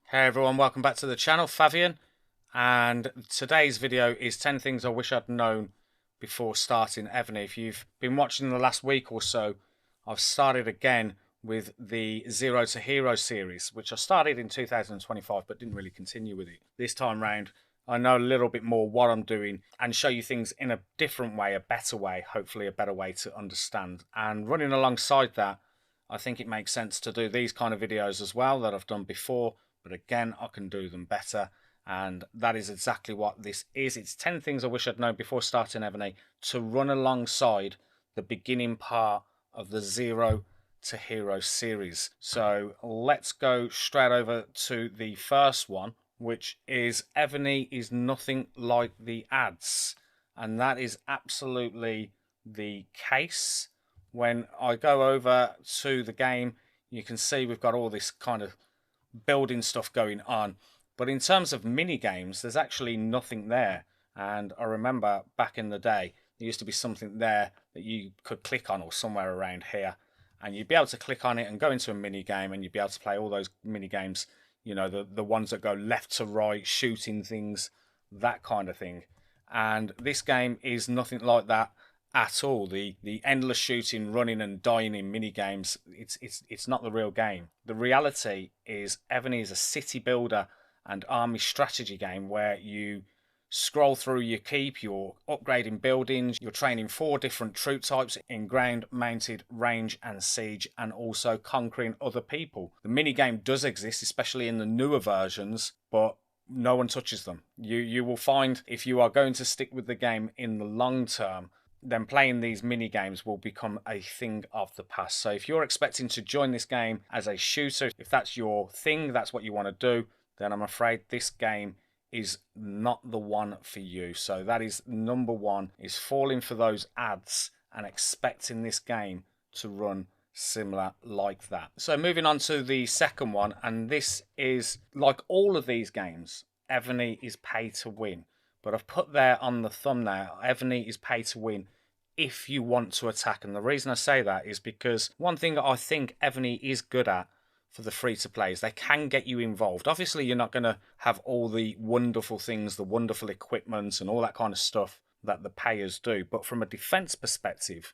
Hey everyone, welcome back to the channel, Fabian, and today's video is 10 things I wish I'd known before starting Evony. If you've been watching the last week or so, I've started again with the Zero to Hero series, which I started in 2025 but didn't really continue with it. This time round, I know a little bit more what I'm doing and show you things in a different way, a better way, hopefully a better way to understand. And running alongside that, I think it makes sense to do these kind of videos as well that I've done before, but again, I can do them better. And that is exactly what this is. It's 10 things I wish I'd known before starting Evony to run alongside the beginning part of the Zero to Hero series. So let's go straight over to the first one, which is Evony is nothing like the ads. And that is absolutely the case. When I go over to the game, you can see we've got all this kind of building stuff going on. But in terms of mini games, there's actually nothing there. And I remember back in the day, there used to be something there that you could click on, or somewhere around here, and you'd be able to click on it and go into a mini game, and you'd be able to play all those mini games, you know, the ones that go left to right, shooting things, that kind of thing. And this game is nothing like that at all. The endless shooting, running and dying in mini games, it's not the real game. The reality is Evony is a city builder and army strategy game where you scroll through your keep, you're upgrading buildings, you're training 4 different troop types in ground, mounted, range and siege, and also conquering other people. The mini game does exist, especially in the newer versions, but no one touches them. You will find, if you are going to stick with the game in the long term, then playing these mini games will become a thing of the past. So if you're expecting to join this game as a shooter, if that's your thing, that's what you want to do, then I'm afraid this game is not the one for you. So that is number one, is falling for those ads and expecting this game to run similar like that. So moving on to the second one, and this is like all of these games, Evony is pay to win. But I've put there on the thumbnail, Evony is pay to win if you want to attack. And the reason I say that is because one thing I think Evony is good at for the free-to-play is they can get you involved. Obviously, you're not going to have all the wonderful things, the wonderful equipment and all that kind of stuff that the payers do. But from a defense perspective,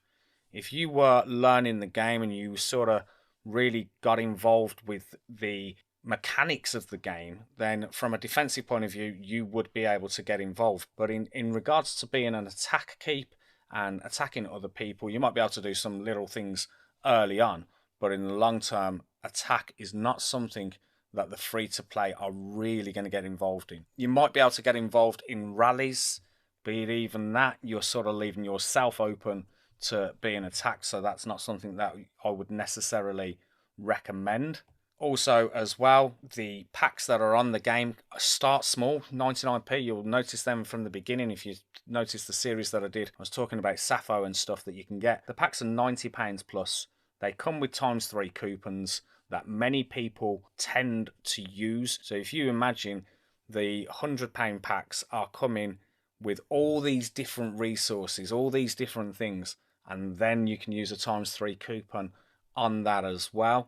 if you were learning the game and you sort of really got involved with the mechanics of the game, then from a defensive point of view, you would be able to get involved. But in regards to being an attack keep and attacking other people, you might be able to do some little things early on. But in the long term, attack is not something that the free-to-play are really going to get involved in. You might be able to get involved in rallies, but even that, you're sort of leaving yourself open to being attacked, so that's not something that I would necessarily recommend. Also, as well, the packs that are on the game start small, 99p. You'll notice them from the beginning. If you notice the series that I did, I was talking about Sappho and stuff that you can get. The packs are £90 plus. They come with ×3 coupons that many people tend to use. So if you imagine the £100 packs are coming with all these different resources, all these different things, and then you can use a ×3 coupon on that as well,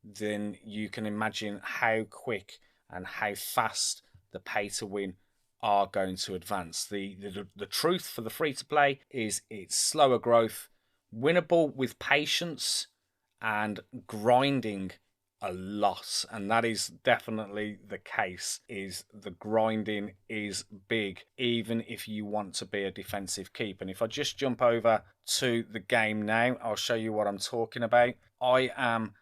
then you can imagine how quick and how fast the pay to win are going to advance. The truth for the free to play is it's slower growth, winnable with patience and grinding a lot, and that is definitely the case. Is the grinding is big even if you want to be a defensive keep. And if I just jump over to the game now, I'll show you what I'm talking about. I am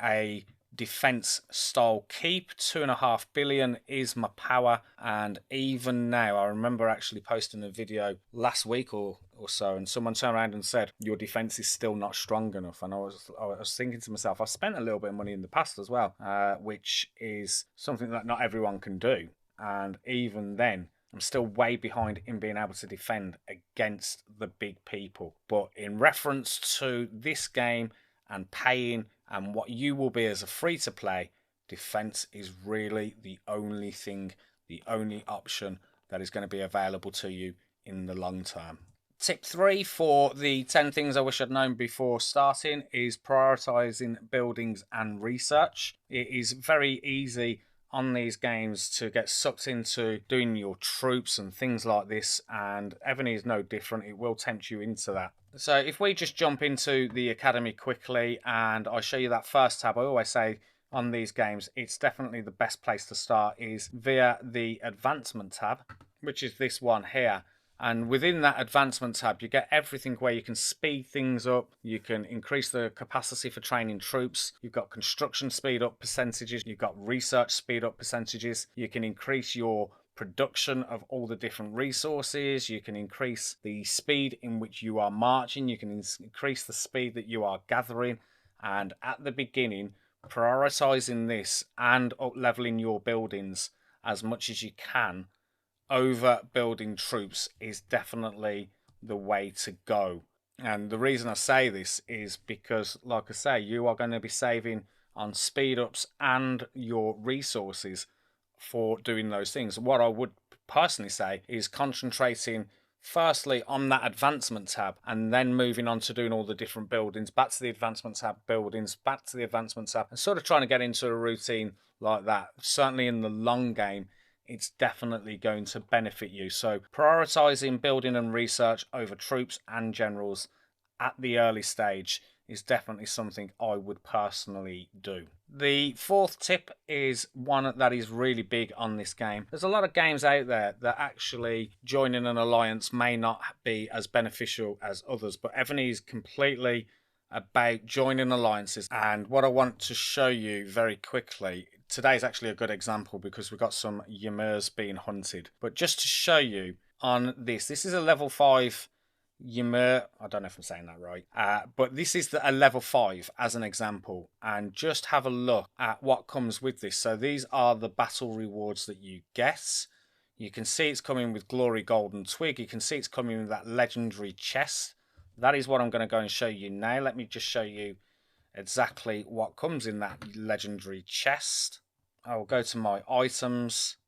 a defense style keep. 2.5 billion is my power, and even now, I remember actually posting a video last week or so, and someone turned around and said your defense is still not strong enough. And I was thinking to myself, I spent a little bit of money in the past as well, which is something that not everyone can do, and even then I'm still way behind in being able to defend against the big people. But in reference to this game and paying and what you will be as a free-to-play, defense is really the only thing, the only option that is going to be available to you in the long term. Tip 3 for the 10 things I wish I'd known before starting is prioritizing buildings and research. It is very easy on these games to get sucked into doing your troops and things like this, and Evony is no different. It will tempt you into that. So if we just jump into the academy quickly and I show you that first tab, I always say on these games it's definitely the best place to start is via the advancement tab, which is this one here. And within that advancement tab, you get everything where you can speed things up. You can increase the capacity for training troops. You've got construction speed up percentages. You've got research speed up percentages. You can increase your production of all the different resources. You can increase the speed in which you are marching. You can increase the speed that you are gathering. And at the beginning, prioritizing this and up leveling your buildings as much as you can over building troops is definitely the way to go. And the reason I say this is because, like I say, you are going to be saving on speed ups and your resources for doing those things. What I would personally say is concentrating firstly on that advancement tab and then moving on to doing all the different buildings, back to the advancement tab, buildings, back to the advancement tab, and sort of trying to get into a routine like that. Certainly in the long game, it's definitely going to benefit you. So prioritizing building and research over troops and generals at the early stage is definitely something I would personally do. The fourth tip is one that is really big on this game. There's a lot of games out there that actually joining an alliance may not be as beneficial as others, but Evony is completely about joining alliances. And what I want to show you very quickly, today is actually a good example because we've got some Ymers being hunted. But just to show you on this is a level 5 Ymer. I don't know if I'm saying that right. But this is a level 5 as an example. And just have a look at what comes with this. So these are the battle rewards that you get. You can see it's coming with Glory Golden Twig. You can see it's coming with that legendary chest. That is what I'm going to go and show you now. Let me just show you exactly what comes in that legendary chest. I will go to my items,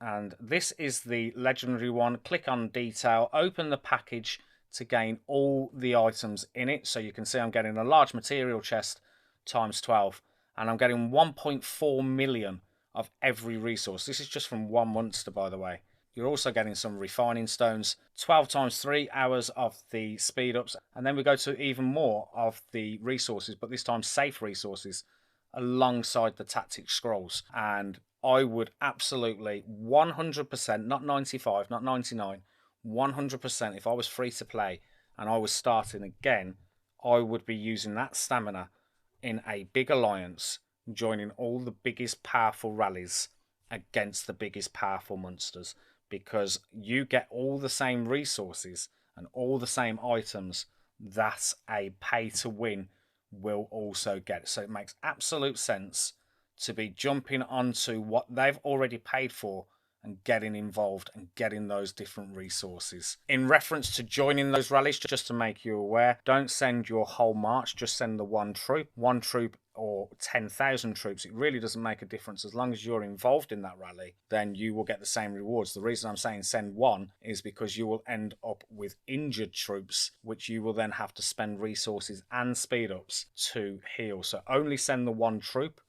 and this is the legendary one. Click on detail, open the package to gain all the items in it. So you can see I'm getting a large material chest times 12, and I'm getting 1.4 million of every resource. This is just from one monster, by the way. You're also getting some refining stones, 12 times 3 hours of the speed ups, and then we go to even more of the resources, but this time safe resources alongside the tactic scrolls. And I would absolutely 100%, not 95, not 99, 100%, if I was free to play and I was starting again, I would be using that stamina in a big alliance, joining all the biggest powerful rallies against the biggest powerful monsters, because you get all the same resources and all the same items that a pay to win will also get. So it makes absolute sense to be jumping onto what they've already paid for and getting involved and getting those different resources. In reference to joining those rallies, just to make you aware, don't send your whole march, just send the one troop or 10,000 troops. It really doesn't make a difference. As long as you're involved in that rally, then you will get the same rewards. The reason I'm saying send one is because you will end up with injured troops, which you will then have to spend resources and speed ups to heal. So only send the one troop,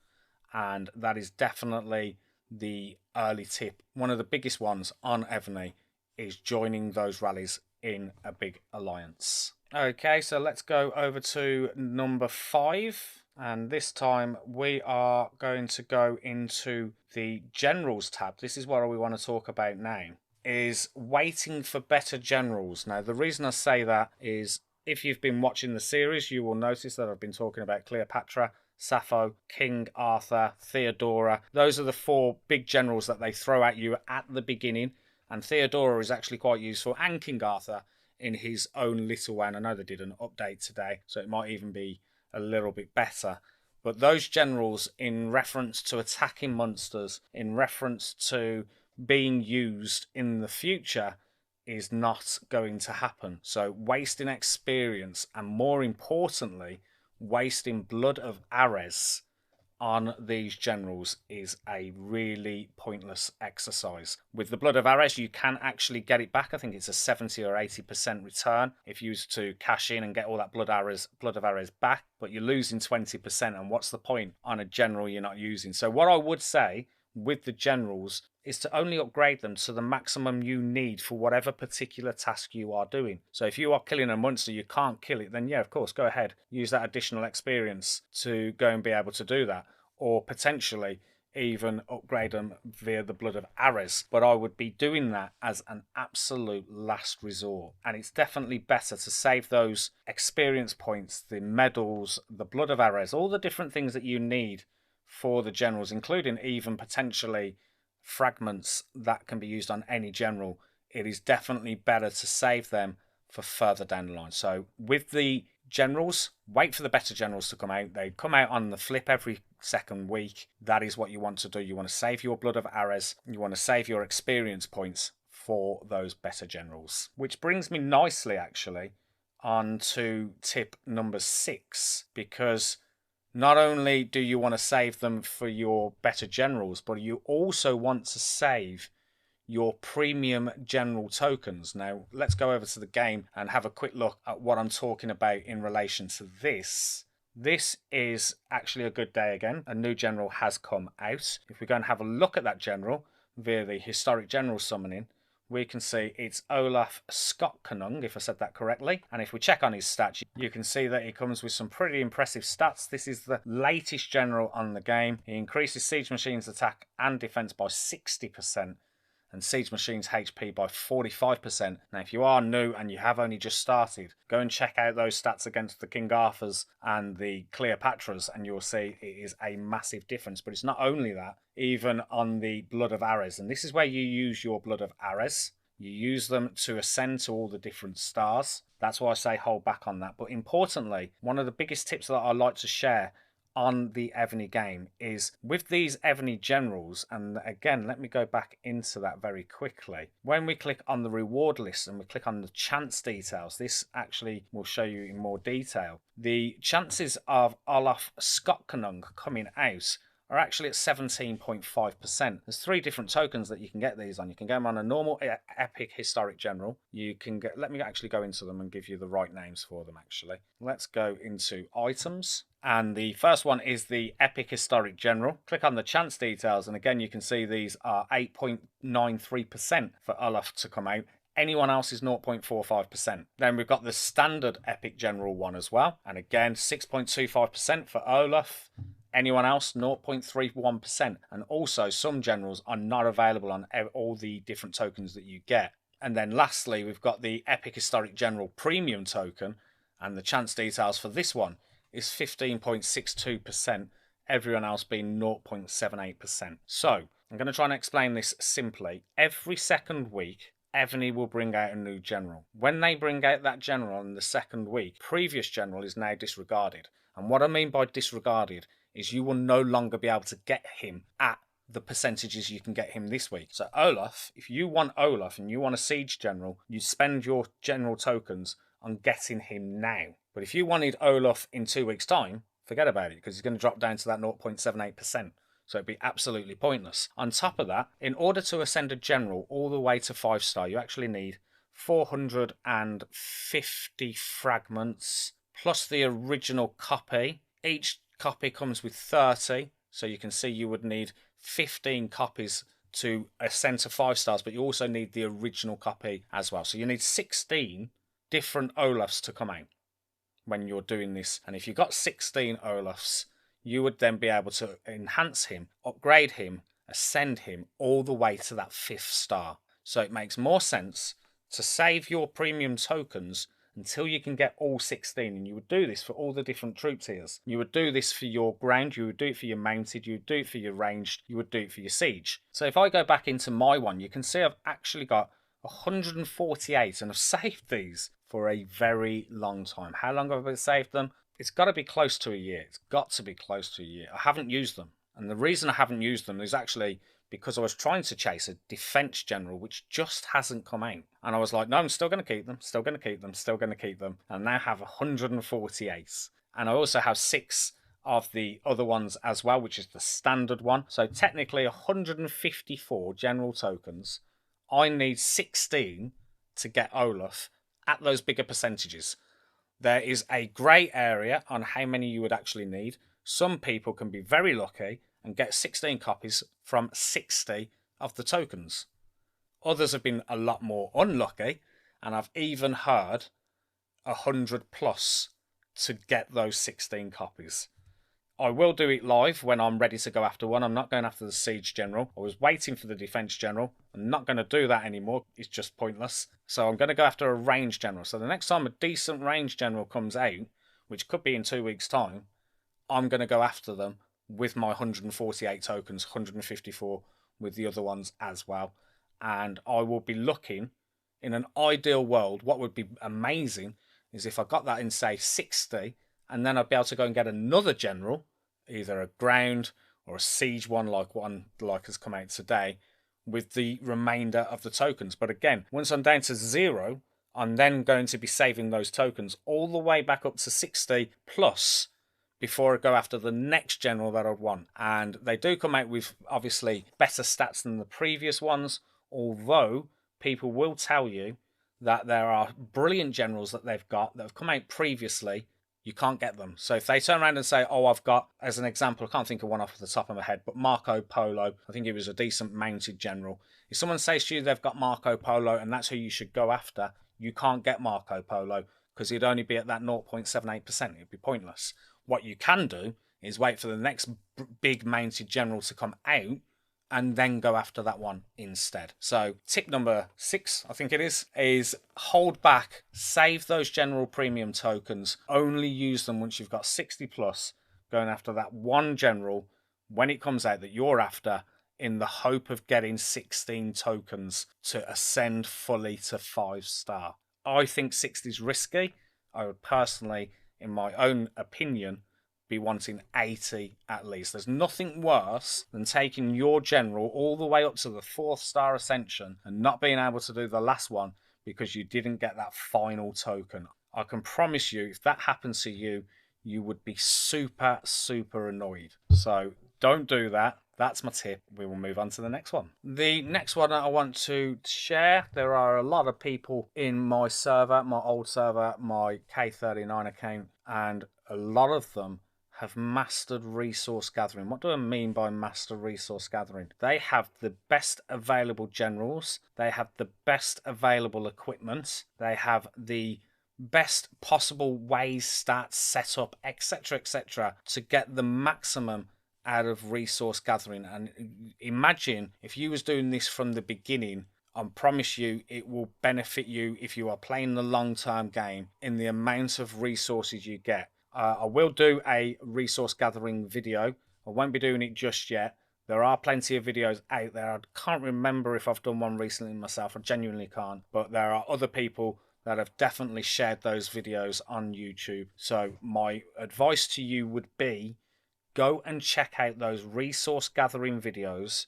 and that is definitely the early tip. One of the biggest ones on Evony is joining those rallies in a big alliance. Okay, so let's go over to number 5, and this time we are going to go into the generals tab. This is what we want to talk about now, is waiting for better generals. Now the reason I say that is, if you've been watching the series, you will notice that I've been talking about Cleopatra, Sappho, King Arthur, Theodora. Those are the 4 big generals that they throw at you at the beginning. And Theodora is actually quite useful, and King Arthur in his own little way. And I know they did an update today, so it might even be a little bit better. But those generals, in reference to attacking monsters, in reference to being used in the future, is not going to happen. So wasting experience, and more importantly, wasting blood of Ares on these generals is a really pointless exercise. With the blood of Ares, you can actually get it back. I think it's a 70 or 80% return if you was to cash in and get all that blood of Ares back, but you're losing 20%, and what's the point on a general you're not using? So what I would say with the generals is to only upgrade them to the maximum you need for whatever particular task you are doing. So if you are killing a monster, you can't kill it, then yeah, of course, go ahead. Use that additional experience to go and be able to do that. Or potentially even upgrade them via the Blood of Ares. But I would be doing that as an absolute last resort. And it's definitely better to save those experience points, the medals, the Blood of Ares, all the different things that you need for the generals, including even potentially fragments that can be used on any general. It is definitely better to save them for further down the line. So with the generals, wait for the better generals to come out. They come out on the flip every second week. That is what you want to do. You want to save your Blood of Ares. You want to save your experience points for those better generals. Which brings me nicely, actually, on to tip number 6, because not only do you want to save them for your better generals, but you also want to save your premium general tokens. Now, let's go over to the game and have a quick look at what I'm talking about in relation to this. This is actually a good day again. A new general has come out. If we go and have a look at that general via the historic general summoning, we can see it's Olaf Skotkonung, if I said that correctly. And if we check on his stats, you can see that he comes with some pretty impressive stats. This is the latest general on the game. He increases Siege Machine's attack and defense by 60%. And Siege Machine's HP by 45%. Now, if you are new and you have only just started, go and check out those stats against the King Arthurs and the Cleopatras, and you'll see it is a massive difference. But it's not only that, even on the Blood of Ares. And this is where you use your Blood of Ares. You use them to ascend to all the different stars. That's why I say hold back on that. But importantly, one of the biggest tips that I like to share on the Evony game is with these Evony generals, and again, let me go back into that very quickly. When we click on the reward list and we click on the chance details, this actually will show you in more detail. The chances of Olaf Skotkonung coming out are actually at 17.5%. There's 3 different tokens that you can get these on. You can get them on a normal epic historic general. You can get, let me actually go into them and give you the right names for them actually. Let's go into items. And the first one is the epic historic general. Click on the chance details, and again you can see these are 8.93% for Olaf to come out. Anyone else is 0.45%. Then we've got the standard epic general one as well, and again 6.25% for Olaf. Anyone else, 0.31%. And also some generals are not available on all the different tokens that you get. And then lastly, we've got the epic historic general premium token, and the chance details for this one is 15.62%, everyone else being 0.78%. So I'm going to try and explain this simply. Every second week, Evony will bring out a new general. When they bring out that general in the second week, previous general is now disregarded. And what I mean by disregarded is you will no longer be able to get him at the percentages you can get him this week. So Olaf, if you want Olaf and you want a siege general, you spend your general tokens on getting him now. But if you wanted Olaf in 2 weeks' time, forget about it, because he's going to drop down to that 0.78%. So it'd be absolutely pointless. On top of that, in order to ascend a general all the way to 5-star, you actually need 450 fragments plus the original copy. Each copy comes with 30, so you can see you would need 15 copies to ascend to 5 stars, but you also need the original copy as well. So you need 16 different Olafs to come out when you're doing this. And if you got 16 Olafs, you would then be able to enhance him, upgrade him, ascend him all the way to that 5th star. So it makes more sense to save your premium tokens until you can get all 16, and you would do this for all the different troop tiers. You would do this for your ground, you would do it for your mounted, you would do it for your ranged, you would do it for your siege. So if I go back into my one, you can see I've actually got 148, and I've saved these for a very long time. How long have I saved them? It's got to be close to a year. It's got to be close to a year. I haven't used them, and the reason I haven't used them is actually because I was trying to chase a defense general which just hasn't come out. And I was like, no, I'm still going to keep them, still going to keep them, still going to keep them. And I now have 148. And I also have 6 of the other ones as well, which is the standard one. So technically 154 general tokens. I need 16 to get Olaf at those bigger percentages. There is a grey area on how many you would actually need. Some people can be very lucky and get 16 copies from 60 of the tokens. Others have been a lot more unlucky, and I've even heard 100 plus to get those 16 copies. I will do it live when I'm ready to go after one. I'm not going after the Siege General. I was waiting for the Defense General. I'm not going to do that anymore. It's just pointless. So I'm going to go after a Range General. So the next time a decent Range General comes out, which could be in 2 weeks' time, I'm going to go after them with my 148 tokens, 154 with the other ones as well. And I will be looking, in an ideal world, what would be amazing is if I got that in, say, 60, and then I'd be able to go and get another general, either a ground or a siege one like has come out today, with the remainder of the tokens. But again, once I'm down to 0, I'm then going to be saving those tokens all the way back up to 60 plus before I go after the next general that I'd want. And they do come out with, obviously, better stats than the previous ones, although people will tell you that there are brilliant generals that they've got that have come out previously. You can't get them. So if they turn around and say, oh, I've got, as an example, I can't think of one off the top of my head, but Marco Polo, I think he was a decent mounted general. If someone says to you they've got Marco Polo and that's who you should go after, you can't get Marco Polo because he'd only be at that 0.78%. It'd be pointless. What you can do is wait for the next big mounted general to come out and then go after that one instead. So tip number 6, I think it is hold back, save those general premium tokens, only use them once you've got 60 plus, going after that one general when it comes out that you're after, in the hope of getting 16 tokens to ascend fully to 5-star. I think 60 is risky. I would personally, in my own opinion, be wanting 80 at least. There's nothing worse than taking your general all the way up to the 4th-star ascension and not being able to do the last one because you didn't get that final token. I can promise you, if that happens to you, you would be super, super annoyed. So don't do that. That's my tip. We will move on to the next one. The next one that I want to share, there are a lot of people in my server, my old server, my K39 account, and a lot of them have mastered resource gathering. What do I mean by master resource gathering? They have the best available generals, they have the best available equipment, they have the best possible ways, stats, setup, etc., to get the maximum out of resource gathering. And imagine if you was doing this from the beginning, I promise you it will benefit you if you are playing the long-term game in the amount of resources you get. I will do a resource gathering video. I won't be doing it just yet. There are plenty of videos out there. I can't remember if I've done one recently myself. I genuinely can't. But there are other people that have definitely shared those videos on YouTube. So my advice to you would be, go and check out those resource gathering videos.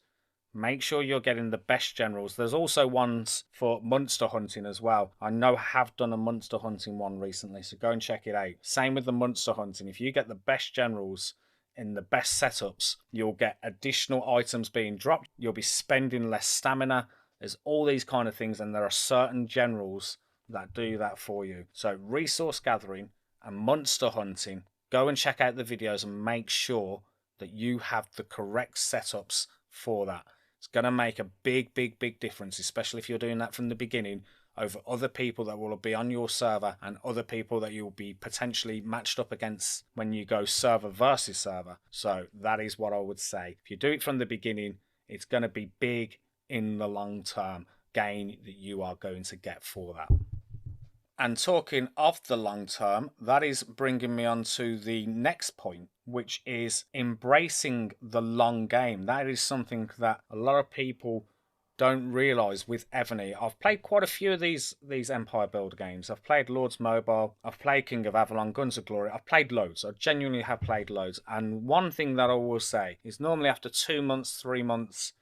Make sure you're getting the best generals. There's also ones for monster hunting as well. I know I have done a monster hunting one recently, so go and check it out. Same with the monster hunting. If you get the best generals in the best setups, you'll get additional items being dropped. You'll be spending less stamina. There's all these kind of things, and there are certain generals that do that for you. So resource gathering and monster hunting, go and check out the videos and make sure that you have the correct setups for that. It's going to make a big, big, big difference, especially if you're doing that from the beginning, over other people that will be on your server and other people that you'll be potentially matched up against when you go server versus server. So that is what I would say. If you do it from the beginning, it's going to be big in the long-term gain that you are going to get for that. And talking of the long term, that is bringing me on to the next point, which is embracing the long game. That is something that a lot of people don't realise with Evony. I've played quite a few of these Empire Builder games. I've played Lords Mobile, I've played King of Avalon, Guns of Glory. I've played loads. I genuinely have played loads. And one thing that I will say is normally after 2 months, 3 months,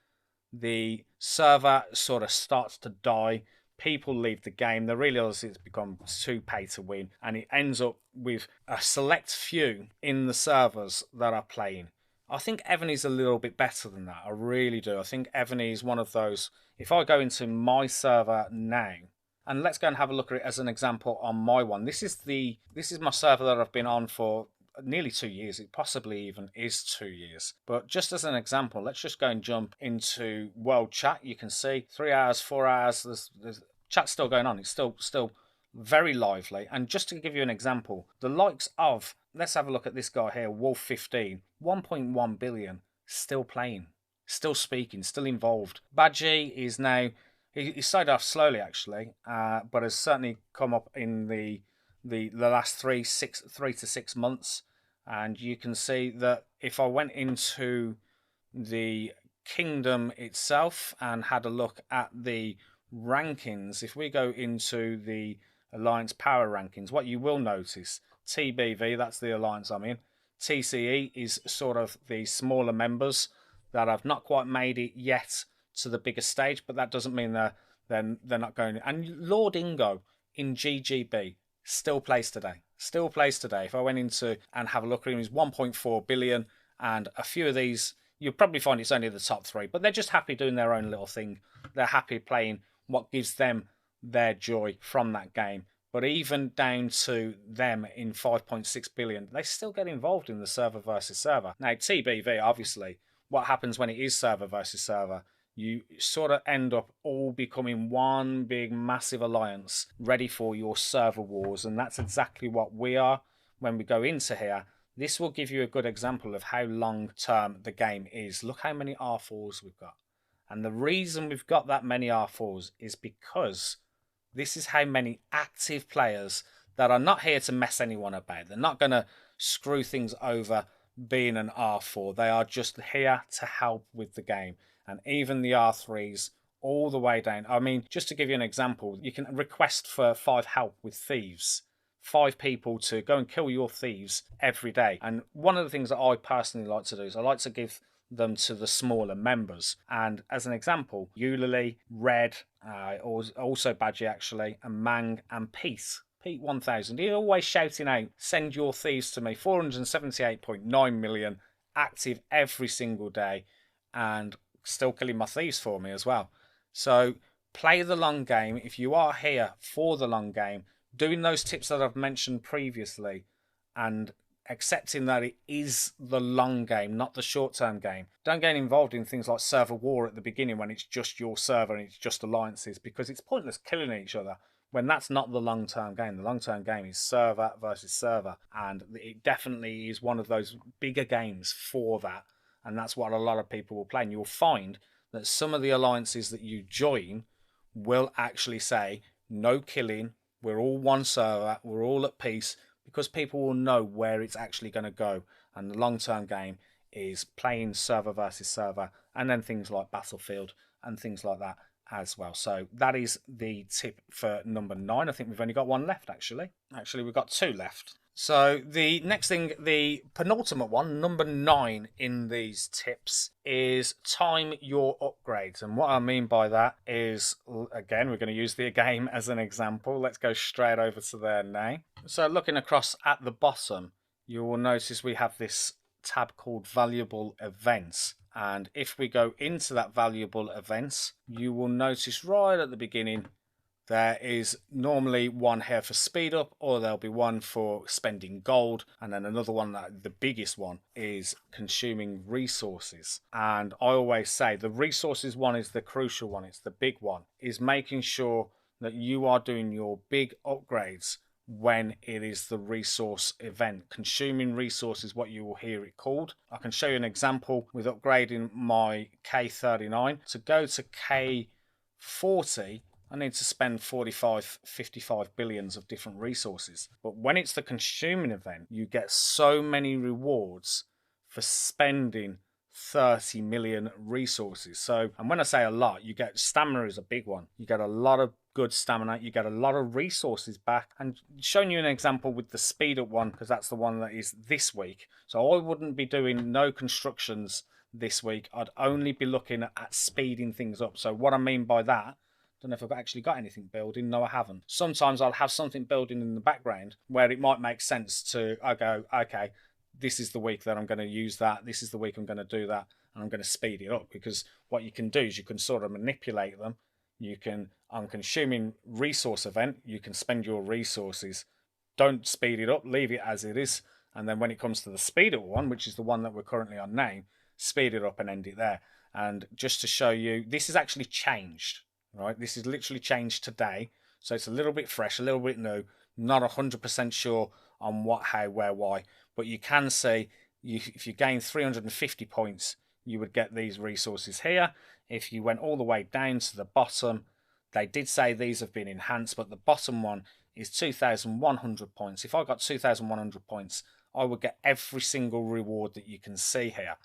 the server sort of starts to die. People leave the game. They realise it's become too pay to win, and it ends up with a select few in the servers that are playing. I think Evony's a little bit better than that. I really do. I think Evony is one of those. If I go into my server now, and let's go and have a look at it as an example on my one. This is my server that I've been on for nearly 2 years. It possibly even is 2 years. But just as an example, let's just go and jump into world chat. You can see 3 hours, 4 hours. There's chat's still going on. It's still very lively. And just to give you an example, the likes of, let's have a look at this guy here, Wolf15, 1.1 billion, still playing, still speaking, still involved. Badgie is now, he started off slowly actually, but has certainly come up in the last 3 to 6 months. And you can see that if I went into the kingdom itself and had a look at the rankings, if we go into the alliance power rankings, what you will notice, TBV, that's the alliance I'm in, TCE is sort of the smaller members that have not quite made it yet to the bigger stage, but that doesn't mean they're not going. And Lord Ingo in GGB still plays today. Still plays today. If I went into and have a look at him, he's 1.4 billion, and a few of these you'll probably find it's only the top 3, but they're just happy doing their own little thing. They're happy playing what gives them their joy from that game. But even down to them in 5.6 billion, they still get involved in the server versus server. Now, TBV, obviously, what happens when it is server versus server? You sort of end up all becoming one big massive alliance ready for your server wars. And that's exactly what we are when we go into here. This will give you a good example of how long term the game is. Look how many R4s we've got. And the reason we've got that many R4s is because this is how many active players that are not here to mess anyone about. They're not going to screw things over being an R4. They are just here to help with the game. And even the R3s all the way down. I mean, just to give you an example, you can request for 5 help with thieves. 5 people to go and kill your thieves every day. And one of the things that I personally like to do is I like to give them to the smaller members. And as an example, Eulalie, Red, also Badgie actually, and Mang and Pete 1000. He's always shouting out, send your thieves to me. 478.9 million active every single day, and still killing my thieves for me as well. So play the long game. If you are here for the long game, doing those tips that I've mentioned previously and accepting that it is the long game, not the short-term game. Don't get involved in things like server war at the beginning when it's just your server and it's just alliances, because it's pointless killing each other when that's not the long-term game. The long-term game is server versus server, and it definitely is one of those bigger games for that, and that's what a lot of people will play. And you'll find that some of the alliances that you join will actually say, no killing, we're all one server, we're all at peace, because people will know where it's actually going to go. And the long-term game is playing server versus server, and then things like Battlefield and things like that as well. So that is the tip for number 9. I think we've only got 1 left, actually. Actually, we've got 2 left. So the next thing, the penultimate one, number 9 in these tips, is time your upgrades. And what I mean by that is, again, we're going to use the game as an example. Let's go straight over to there now. So looking across at the bottom, you will notice we have this tab called valuable events. And if we go into that valuable events, you will notice right at the beginning, there is normally one here for speed up, or there'll be one for spending gold, and then another one, that the biggest one, is consuming resources. And I always say the resources one is the crucial one, it's the big one, is making sure that you are doing your big upgrades when it is the resource event. Consuming resources, what you will hear it called. I can show you an example with upgrading my K39. To go to K40, I need to spend 55 billions of different resources. But when it's the consuming event, you get so many rewards for spending 30 million resources. So, and when I say a lot, you get stamina is a big one. You get a lot of good stamina, you get a lot of resources back. And showing you an example with the speed up one, because that's the one that is this week. So I wouldn't be doing no constructions this week. I'd only be looking at speeding things up. So what I mean by that, don't know if I've actually got anything building. No, I haven't. Sometimes I'll have something building in the background where it might make sense to, I go, okay, this is the week that I'm going to use that. This is the week I'm going to do that. And I'm going to speed it up, because what you can do is you can sort of manipulate them. You can, on consuming resource event, you can spend your resources. Don't speed it up. Leave it as it is. And then when it comes to the speed up one, which is the one that we're currently on now, speed it up and end it there. And just to show you, this is actually changed, right? This is literally changed today. So it's a little bit fresh, a little bit new. Not 100% sure on what, how, where, why. But you can see if you gain 350 points, you would get these resources here. If you went all the way down to the bottom, they did say these have been enhanced, but the bottom one is 2,100 points. If I got 2,100 points, I would get every single reward that you can see here.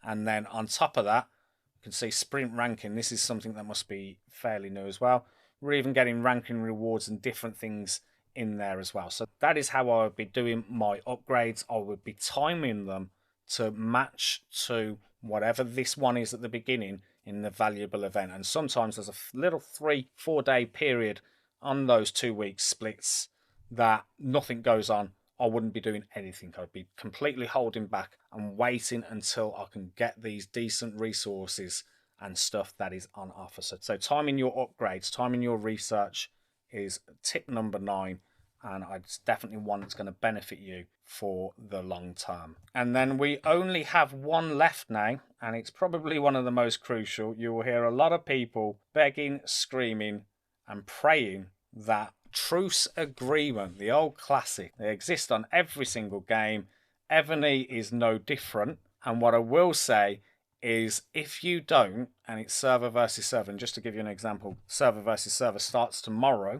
And then on top of that, you can see sprint ranking. This is something that must be fairly new as well. We're even getting ranking rewards and different things in there as well. So that is how I would be doing my upgrades. I would be timing them to match to whatever this one is at the beginning in the valuable event. And sometimes there's a little 3-4 day period on those 2 week splits that nothing goes on. I wouldn't be doing anything. I'd be completely holding back and waiting until I can get these decent resources and stuff that is on offer. So timing your upgrades, timing your research is tip number 9, and it's definitely one that's going to benefit you for the long term. And then we only have one left now, and it's probably one of the most crucial. You will hear a lot of people begging, screaming and praying that Truce agreement, the old classic, they exist on every single game. Evony is no different. And what I will say is if you don't, and it's server versus server, and just to give you an example, server versus server starts tomorrow,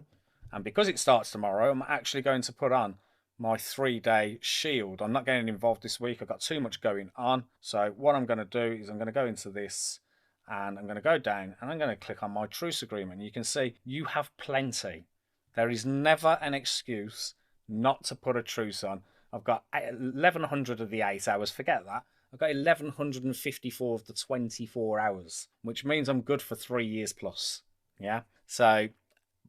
and because it starts tomorrow, I'm actually going to put on my 3-day shield. I'm not getting involved this week. I've got too much going on. So what I'm going to do is I'm going to go into this, and I'm going to go down, and I'm going to click on my truce agreement. You can see you have plenty. There is never an excuse not to put a truce on. I've got 1,100 of the 8 hours. Forget that. I've got 1,154 of the 24 hours, which means I'm good for 3 years plus. Yeah. So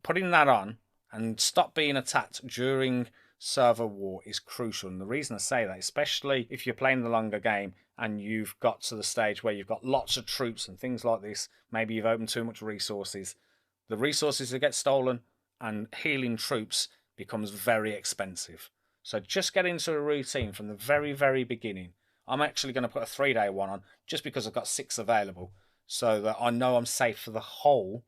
putting that on and stop being attacked during server war is crucial. And the reason I say that, especially if you're playing the longer game and you've got to the stage where you've got lots of troops and things like this, maybe you've opened too much resources, the resources that get stolen and healing troops becomes very expensive. So just get into a routine from the very, very beginning. I'm actually going to put a 3-day one on just because I've got 6 available so that I know I'm safe for the whole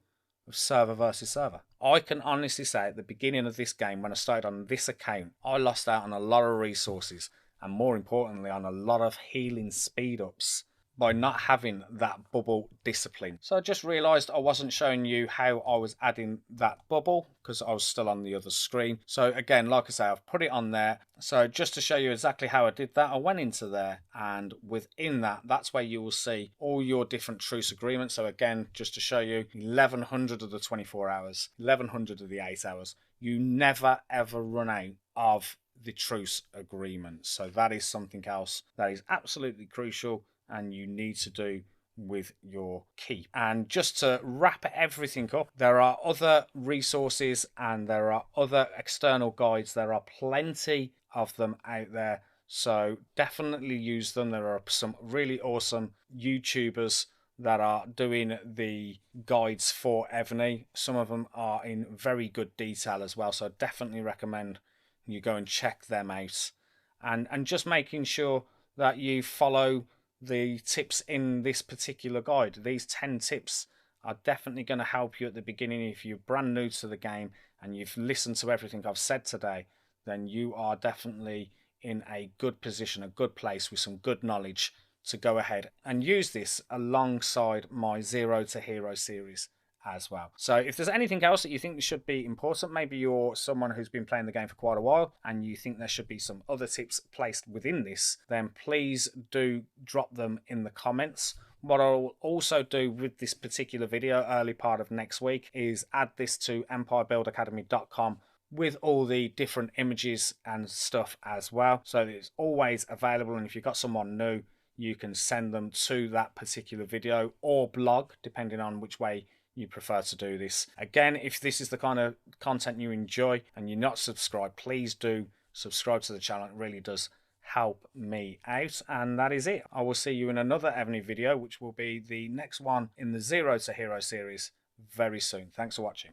of server versus server. I can honestly say at the beginning of this game, when I started on this account, I lost out on a lot of resources and more importantly on a lot of healing speed ups by not having that bubble discipline. So I just realised I wasn't showing you how I was adding that bubble because I was still on the other screen. So again, like I say, I've put it on there. So just to show you exactly how I did that, I went into there, and within that, that's where you will see all your different truce agreements. So again, just to show you, 1,100 of the 24 hours, 1,100 of the 8 hours. You never ever run out of the truce agreement. So that is something else that is absolutely crucial and you need to do with your keep. And just to wrap everything up, there are other resources and there are other external guides. There are plenty of them out there, so definitely use them. There are some really awesome YouTubers that are doing the guides for Evony. Some of them are in very good detail as well, so I definitely recommend you go and check them out. And just making sure that you follow the tips in this particular guide. These 10 tips are definitely going to help you at the beginning. If you're brand new to the game and you've listened to everything I've said today, then you are definitely in a good position, a good place with some good knowledge to go ahead and use this alongside my Zero to Hero series as well. So if there's anything else that you think should be important, maybe you're someone who's been playing the game for quite a while and you think there should be some other tips placed within this, then please do drop them in the comments. What I'll also do with this particular video early part of next week is add this to empirebuildacademy.com with all the different images and stuff as well, so it's always available. And if you've got someone new, you can send them to that particular video or blog, depending on which way you prefer to do this. Again, if this is the kind of content you enjoy and you're not subscribed, please do subscribe to the channel. It really does help me out. And that is it. I will see you in another Evony video, which will be the next one in the Zero to Hero series very soon. Thanks for watching.